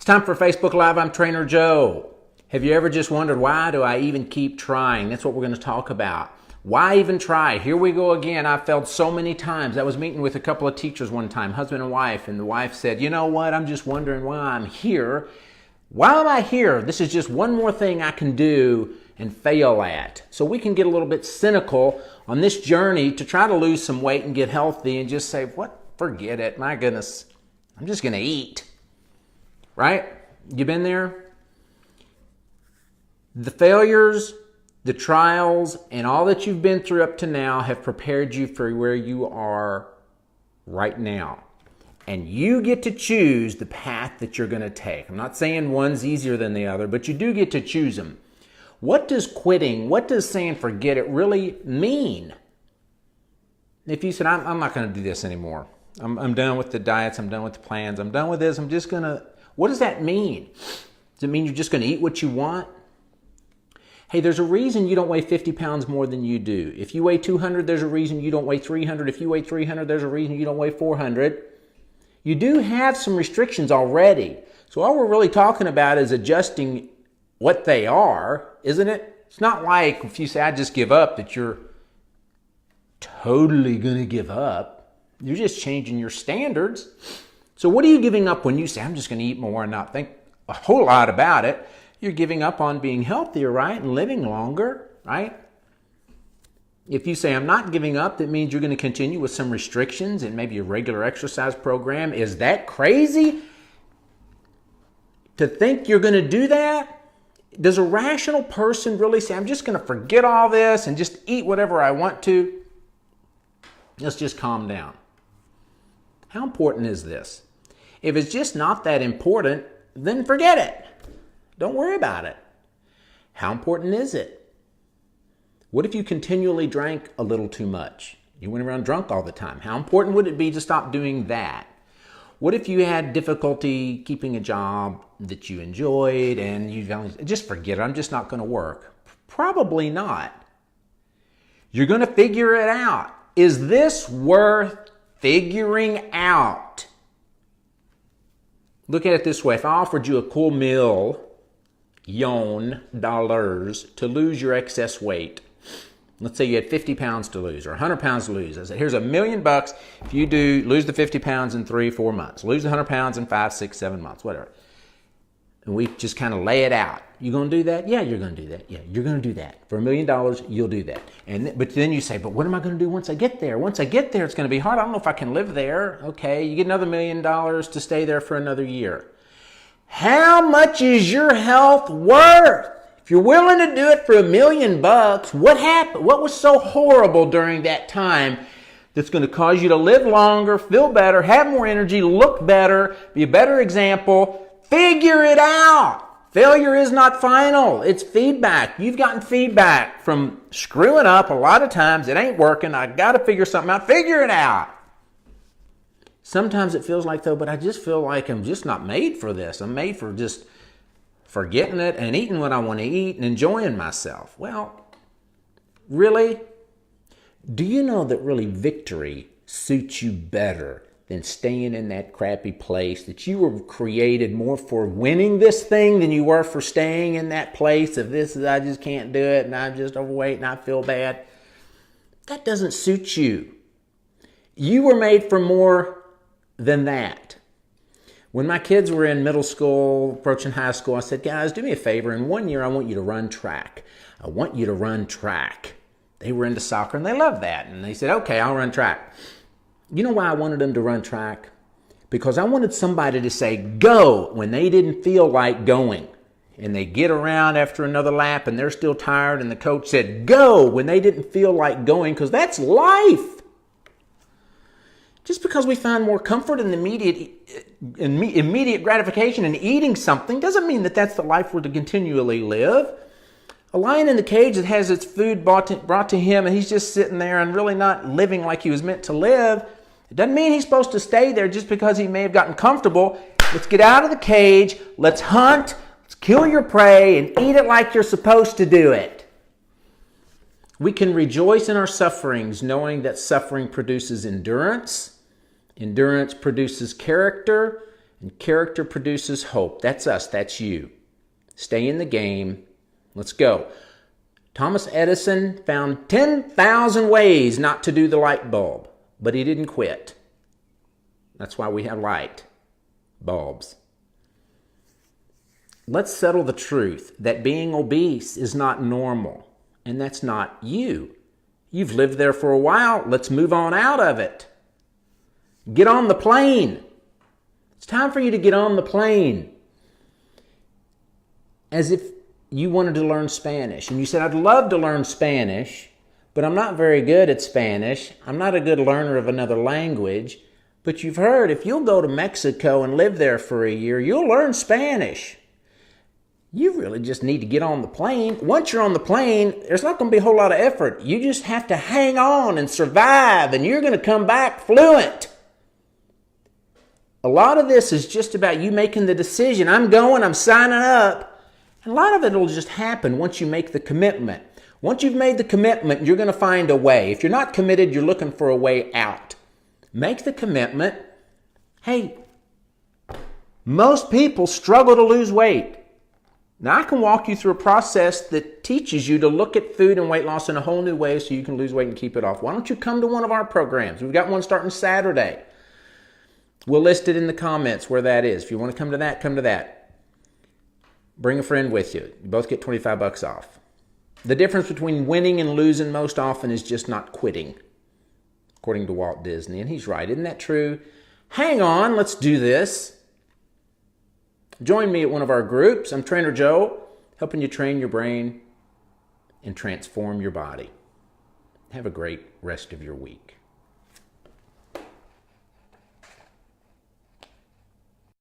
Time for Facebook Live. I'm Trainer Joe. Have you ever just wondered, why do I even keep trying? That's what we're going to talk about. Why even try? Here we go again. I've failed so many times. I was meeting with a couple of teachers one time, husband and wife, and the wife said, you know what? I'm just wondering why I'm here. Why am I here? This is just one more thing I can do and fail at. So we can get a little bit cynical on this journey to try to lose some weight and get healthy and just say, what? Forget it. My goodness. I'm just going to eat. Right? You been there? The failures, the trials, and all that you've been through up to now have prepared you for where you are right now. And you get to choose the path that you're going to take. I'm not saying one's easier than the other, but you do get to choose them. What does quitting, what does saying forget it really mean? If you said, I'm not going to do this anymore. I'm done with the diets. I'm done with the plans. I'm done with this. I'm just going to... What does that mean? Does it mean you're just going to eat what you want? Hey, there's a reason you don't weigh 50 pounds more than you do. If you weigh 200, there's a reason you don't weigh 300. If you weigh 300, there's a reason you don't weigh 400. You do have some restrictions already. So all we're really talking about is adjusting what they are, isn't it? It's not like if you say, I just give up, that you're totally going to give up. You're just changing your standards. So what are you giving up when you say, I'm just going to eat more and not think a whole lot about it? You're giving up on being healthier, right? And living longer, right? If you say, I'm not giving up, that means you're going to continue with some restrictions and maybe a regular exercise program. Is that crazy? To think you're going to do that? Does a rational person really say, I'm just going to forget all this and just eat whatever I want to? Let's just calm down. How important is this? If it's just not that important, then forget it. Don't worry about it. How important is it? What if you continually drank a little too much? You went around drunk all the time. How important would it be to stop doing that? What if you had difficulty keeping a job that you enjoyed and you just forget it, I'm just not going to work? Probably not. You're going to figure it out. Is this worth figuring out? Look at it this way. If I offered you a cool meal, dollars, to lose your excess weight, let's say you had 50 pounds to lose or 100 pounds to lose. I said, here's $1 million if you lose the 50 pounds in 3-4 months, lose the 100 pounds in 5, 6, 7 months, whatever. And we just kind of lay it out. You going to do that? Yeah, you're going to do that. Yeah, you're going to do that. For $1 million, you'll do that. But then you say, but what am I going to do once I get there? Once I get there, it's going to be hard. I don't know if I can live there. Okay, you get another $1 million to stay there for another year. How much is your health worth? If you're willing to do it for $1 million, what happened? What was so horrible during that time that's going to cause you to live longer, feel better, have more energy, look better, be a better example? Figure it out. Failure is not final. It's feedback. You've gotten feedback from screwing up a lot of times. It ain't working. I got to figure something out. Figure it out. Sometimes it feels like, though, but I just feel like I'm just not made for this. I'm made for just forgetting it and eating what I want to eat and enjoying myself. Well, really? Do you know that really victory suits you better than staying in that crappy place, that you were created more for winning this thing than you were for staying in that place of this is, I just can't do it and I'm just overweight and I feel bad? That doesn't suit you. You were made for more than that. When my kids were in middle school, approaching high school, I said, guys, do me a favor. In 1 year, I want you to run track. I want you to run track. They were into soccer and they loved that. And they said, okay, I'll run track. You know why I wanted them to run track? Because I wanted somebody to say go when they didn't feel like going. And they get around after another lap and they're still tired and the coach said go when they didn't feel like going, because that's life. Just because we find more comfort in the immediate gratification in eating something doesn't mean that that's the life we're to continually live. A lion in the cage that has its food brought to him and he's just sitting there and really not living like he was meant to live, it doesn't mean he's supposed to stay there just because he may have gotten comfortable. Let's get out of the cage. Let's hunt. Let's kill your prey and eat it like you're supposed to do it. We can rejoice in our sufferings, knowing that suffering produces endurance. Endurance produces character. And character produces hope. That's us. That's you. Stay in the game. Let's go. Thomas Edison found 10,000 ways not to do the light bulb, but he didn't quit. That's why we have light bulbs. Let's settle the truth that being obese is not normal, and that's not you. You've lived there for a while. Let's move on out of it. Get on the plane. It's time for you to get on the plane. As if you wanted to learn Spanish, and you said, I'd love to learn Spanish, but I'm not very good at Spanish. I'm not a good learner of another language. But you've heard if you'll go to Mexico and live there for a year, you'll learn Spanish. You really just need to get on the plane. Once you're on the plane, there's not going to be a whole lot of effort. You just have to hang on and survive, and you're going to come back fluent. A lot of this is just about you making the decision. I'm going, I'm signing up. And a lot of it will just happen once you make the commitment. Once you've made the commitment, you're going to find a way. If you're not committed, you're looking for a way out. Make the commitment. Hey, most people struggle to lose weight. Now, I can walk you through a process that teaches you to look at food and weight loss in a whole new way so you can lose weight and keep it off. Why don't you come to one of our programs? We've got one starting Saturday. We'll list it in the comments where that is. If you want to come to that, come to that. Bring a friend with you. You both get $25 off. The difference between winning and losing most often is just not quitting, according to Walt Disney. And he's right. Isn't that true? Hang on. Let's do this. Join me at one of our groups. I'm Trainer Joe, helping you train your brain and transform your body. Have a great rest of your week.